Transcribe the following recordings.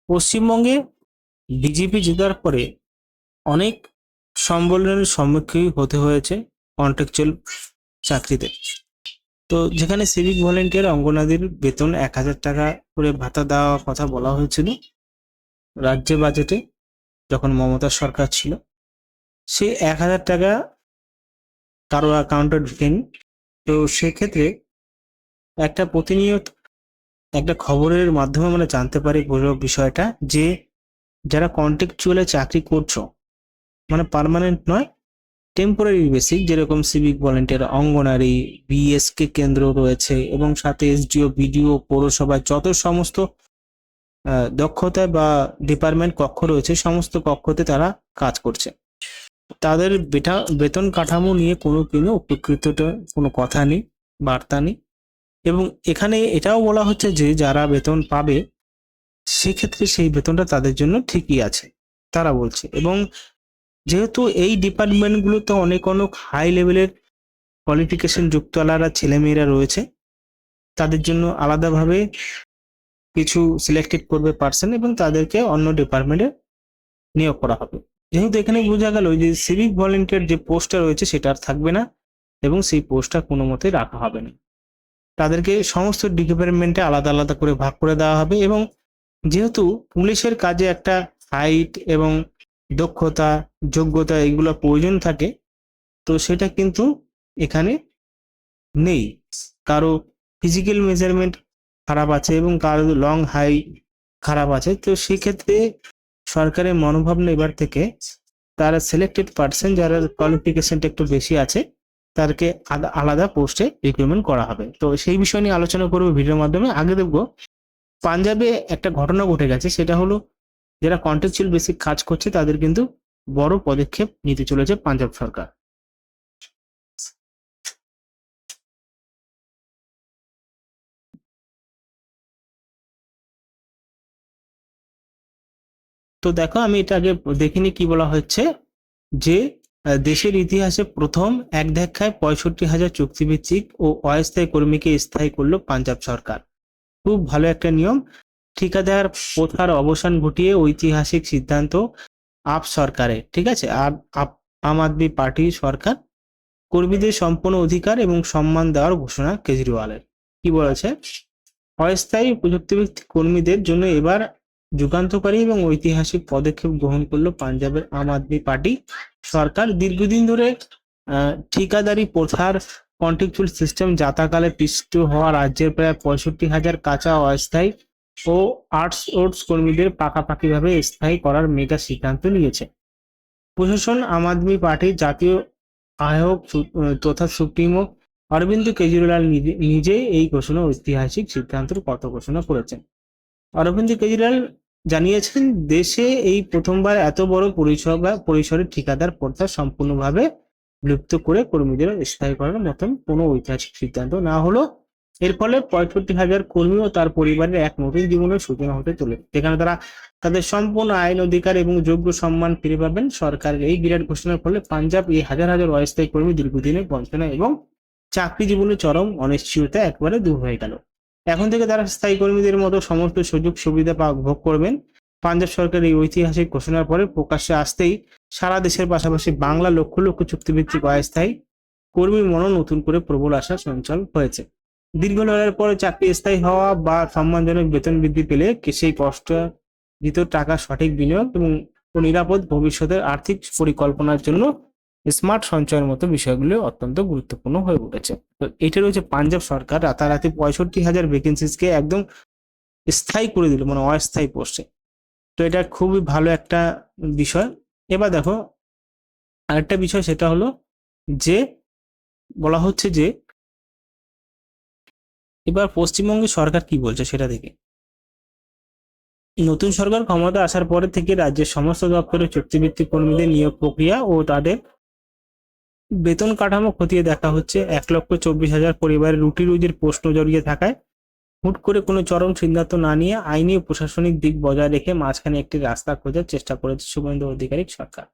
পশ্চিমবঙ্গে বিজেপি জেতার পরে অনেক সম্মেলনের সম্মুখীন হতে হয়েছে কন্ট্রাকচুয়াল চাকরিতে। তো যেখানে সিভিক ভলেন্টিয়ার অঙ্গনাদির বেতন 1,000 টাকা করে ভাতা দেওয়ার কথা বলা হয়েছিল রাজ্য বাজেটে, যখন মমতা সরকার ছিল। সেই 1,000 টাকা কারো অ্যাকাউন্টে ঢুকেনি। তো সেক্ষেত্রে একটা প্রতিনিয়ত একটা খবরের মাধ্যমে আমরা জানতে পারি পুরো বিষয়টা, যে যারা কন্ট্রাকচুয়ালে চাকরি করছো, মানে পার্মানেন্ট নয়, টেম্পোরারি বেসিক, যেরকম সিভিক ভলেন্টিয়ার, অঙ্গনারী, বিএসকে কেন্দ্র রয়েছে এবং সাথে এসডিও, বিডিও, পৌরসভায় যত সমস্ত দক্ষতা বা ডিপার্টমেন্ট কক্ষ রয়েছে, সমস্ত কক্ষতে তারা কাজ করছে। তাদের বেতন কাঠামো নিয়ে কোনো উপকৃতটা কোনো কথা নেই, বার্তা নেই। এবং এখানে এটাও বলা হচ্ছে যে যারা বেতন পাবে সেক্ষেত্রে সেই বেতনটা তাদের জন্য ঠিকই আছে, তারা বলছে। এবং যেহেতু এই ডিপার্টমেন্টগুলোতে অনেক হাই লেভেলের কোয়ালিফিকেশন যুক্তওয়ালারা ছেলেমেয়েরা রয়েছে, তাদের জন্য আলাদাভাবে কিছু সিলেক্টেড করবে পার্সন এবং তাদেরকে অন্য ডিপার্টমেন্টে নিয়োগ করা হবে। যেহেতু এখানে বোঝা গেল যে সিভিক ভলেন্টিয়ার যে পোস্টটা রয়েছে সেটা আর থাকবে না এবং সেই পোস্টটা কোনো মতেই রাখা হবে না, তাদেরকে সমস্ত ডিপার্টমেন্টে আলাদা আলাদা করে ভাগ করে দেওয়া হবে। এবং যেহেতু পুলিশের কাজে একটা হাইট এবং দক্ষতা, যোগ্যতা এগুলো প্রয়োজন থাকে, তো সেটা কিন্তু এখানে নেই। কারো ফিজিক্যাল মেজারমেন্ট খারাপ আছে এবং কারো লং হাই খারাপ আছে। তো সেক্ষেত্রে সরকারের মনোভাব এবার থেকে তারা সিলেক্টেড পার্সন যারা কোয়ালিফিকেশনটা একটু বেশি আছে তাদেরকে আলাদা পোস্টে রিক্রুটমেন্ট করা হবে। তো সেই বিষয় নিয়ে আলোচনা করবো ভিডিওর মাধ্যমে। আগে দেখবো পাঞ্জাবে একটা ঘটনা ঘটে গেছে, সেটা হলো যারা কন্ট্রাকচুয়াল বেসিক কাজ করছে তাদের কিন্তু বড় পদক্ষেপ নিতে চলেছে পাঞ্জাব সরকার। তো দেখো, আমি এটা আগে দেখিনি কি বলা হচ্ছে, যে দেশের ইতিহাসে প্রথম এক ধাক্কায় 65,000 চুক্তিভিত্তিক ও অস্থায়ী কর্মীকে স্থায়ী করলো পাঞ্জাব সরকার। খুব ভালো একটা নিয়ম। ঠিকাদার প্রথার অবসান ঘটিয়ে ঐতিহাসিক সিদ্ধান্ত আপ সরকারের, ঠিক আছে, আম আদমি পার্টি সরকার। কর্মীদের সম্পূর্ণ অধিকার এবং সম্মান দেওয়ার ঘোষণা কেজরিওয়ালের। কি বলেছে, অস্থায়ী প্রযুক্তিভিত্তিক কর্মীদের জন্য এবার যুগান্তকারী এবং ঐতিহাসিক পদক্ষেপ গ্রহণ করলো পাঞ্জাবের আম আদমি পার্টি সরকার। দীর্ঘদিন ধরে ঠিকাদারি প্রথার কন্ট্রাকচুয়াল সিস্টেম যাতাকালে পিষ্ট হওয়া রাজ্যের প্রায় 65,000 কাঁচা অস্থায়ী ও আউটসোর্স কর্মীদের পাকাপাকিভাবে স্থায়ী করার মেগা সিদ্ধান্ত নিয়েছে প্রশাসন। আম আদমি পার্টির জাতীয় আহ্বায়ক তথা সুপ্রিমো অরবিন্দ কেজরিওয়াল নিজেই এই ঘোষণা ঐতিহাসিক সিদ্ধান্তের কথা ঘোষণা করেছেন। অরবিন্দ কেজরিওয়াল জানিয়েছেন, দেশে এই প্রথমবার এত বড় পরিসরে ঠিকাদার প্রথা সম্পূর্ণভাবে বিলুপ্ত করে কর্মীদের স্থায়ী করার মতন কোনো ঐতিহাসিক সিদ্ধান্ত না হলো। এর ফলে 65,000 কর্মী ও তার পরিবারের এক নতুন জীবনের সূচনা হতে চলেছে, যেখানে তারা তাদের সম্পূর্ণ আইন অধিকার এবং যোগ্য সম্মান ফিরে পাবেন। সরকারের এই বিরাট ঘোষণার ফলে পাঞ্জাব এই হাজার হাজার অস্থায়ী কর্মী দীর্ঘদিনের বঞ্চনা এবং চাকরি জীবনের চরম অনিশ্চয়তা একবারে দূর হয়ে গেল। এখন থেকে তারা স্থায়ী কর্মীদের মতো সমস্ত সুযোগ সুবিধা ভোগ করবেন। পাঞ্জাব সরকারের এই ঐতিহাসিক ঘোষণার পরে প্রকাশ্যে আসতেই সারা দেশের পাশাপাশি বাংলা লক্ষ লক্ষ চুক্তিভিত্তিক অস্থায়ী কর্মীর মনও নতুন করে প্রবল আশা সঞ্চাল হয়েছে। দীর্ঘ লড়াইয়ের পরে চাকরি স্থায়ী হওয়া বা সম্মানজনক বেতন বৃদ্ধি পেলে সেই কষ্টার্জিত টাকা সঠিক বিনিয়োগ এবং নিরাপদ ভবিষ্যতের আর্থিক পরিকল্পনার জন্য স্মার্ট সঞ্চয়ের মতো বিষয়গুলো অত্যন্ত গুরুত্বপূর্ণ হয়ে উঠেছে। তো এটা রয়েছে পাঞ্জাব সরকার রাতারাতি 65,000 ভ্যাকেন্সিসকে একদম স্থায়ী করে দিল, মানে অস্থায়ী পোস্টে। তো এটা খুবই ভালো একটা বিষয়। এবার দেখো আরেকটা বিষয়, সেটা হলো যে বলা হচ্ছে যে এবার পশ্চিমবঙ্গের সরকার কি বলছে সেটা দেখে। নতুন সরকার ক্ষমতা আসার পরে থেকে রাজ্যের সমস্ত দপ্তরের চুক্তিভিত্তিক কর্মীদের নিয়োগ প্রক্রিয়া ও তাদের বেতন কাঠামো খতিয়ে দেখা হচ্ছে। 1,24,000 পরিবারের রুটি রুজির প্রশ্ন জড়িয়ে থাকায় হুট করে কোনো চরম সিদ্ধান্ত না নিয়ে আইনি ও প্রশাসনিক দিক বজায় রেখে মাঝখানে একটি রাস্তা খোঁজার চেষ্টা করেছে শুভেন্দু অধিকারী সরকার।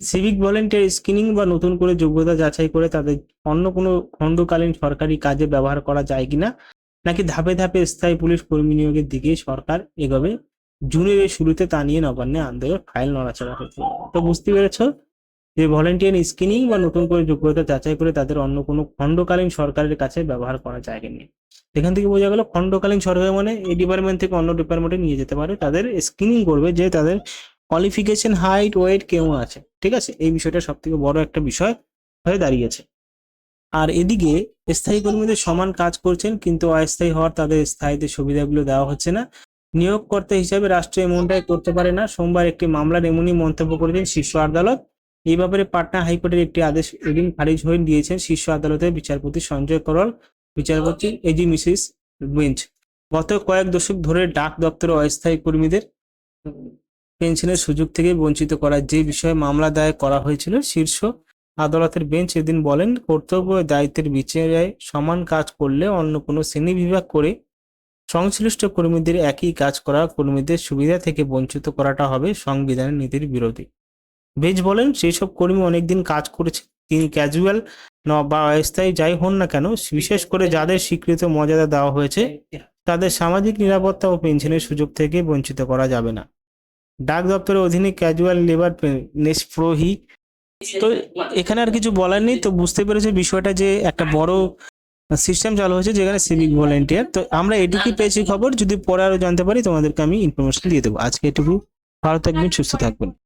সিভিক ভলেন্টিয়ার স্ক্রিনিং বা নতুন করে যোগ্যতা যাচাই করে তাদের অন্য কোনো খণ্ডকালীন সরকারি কাজে ব্যবহার করা যায় কিনা, নাকি ধাপে ধাপে স্থায়ী পুলিশ কর্মী নিয়োগের দিকে সরকার এগোবে, জুনের এই শুরুতে তা নিয়ে নবান্নে আন্দোলন ফাইল নড়াচড়া হয়েছিল। তো বুঝতে পেরেছো যে ভলেন্টিয়ার স্ক্রিনিং বা নতুন করে যোগ্যতা যাচাই করে তাদের অন্য কোনো খণ্ডকালীন সরকারের কাছে ব্যবহার করা যায়নি। এখান থেকে বোঝা গেল খণ্ডকালীন সরকার মানে এই ডিপার্টমেন্ট থেকে অন্য ডিপার্টমেন্টে নিয়ে যেতে পারে, তাদের স্ক্রিনিং করবে যে তাদের কোয়ালিফিকেশন, হাইট, ওয়েট কেমন আছে। ঠিক আছে, এই বিষয়টা সব থেকে বড় একটা বিষয় হয়ে দাঁড়িয়েছে। আর এদিকে স্থায়ী কর্মীদের সমান কাজ করছেন কিন্তু অস্থায়ী হওয়ার তাদের স্থায়ীদের সুবিধাগুলো দেওয়া হচ্ছে না। নিয়োগকর্তা হিসাবে রাষ্ট্র এমনটাই করতে পারে না। সোমবার একটি মামলার এমনই মন্তব্য করেছেন শীর্ষ আদালত। এই ব্যাপারে পাটনা হাইকোর্টের একটি আদেশ এদিন খারিজ হয়ে দিয়েছেন শীর্ষ আদালতের বিচারপতি সঞ্জয় করল, বিচারপতি এজি মিসিস বেঞ্চ। গত কয়েক দশক ধরে ডাক দপ্তরে অস্থায়ী কর্মীদের পেনশনের সুযোগ থেকে বঞ্চিত করার যে বিষয়ে মামলা দায়ের করা হয়েছিল, শীর্ষ আদালতের বেঞ্চ এদিন বলেন, কর্তব্য ও দায়িত্বের বিচারে সমান কাজ করলে অন্য কোনো শ্রেণীবিভাগ করে সংশ্লিষ্ট কর্মীদের একই কাজ করা কর্মীদের সুবিধা থেকে বঞ্চিত করাটা হবে সংবিধানের নীতির বিরোধী। বেঞ্চ বলেন, সেই সব কর্মী অনেকদিন কাজ করেছে, তিনি ক্যাজুয়াল বা অস্থায়ী যাই হন না কেন, বিশেষ করে যাদের স্বীকৃত মর্যাদা দেওয়া হয়েছে তাদের সামাজিক নিরাপত্তা ও পেনশনের সুযোগ থেকে বঞ্চিত করা যাবে না। ডাক দপ্তরের অধীনে ক্যাজুয়াল লেবার নেসপ্রোহি। তো এখানে আর কিছু বলার নেই। তো বুঝতে পেরেছে বিষয়টা যে একটা বড় সিস্টেম চালু হয়েছে যেখানে সিভিক ভলেন্টিয়ার। তো আমরা এটুকুই পেয়েছি খবর, যদি পরে আরো জানতে পারি তোমাদেরকে আমি ইনফরমেশন দিয়ে দেবো। আজকে এটুকু, ভালো থাকবেন, সুস্থ থাকবেন।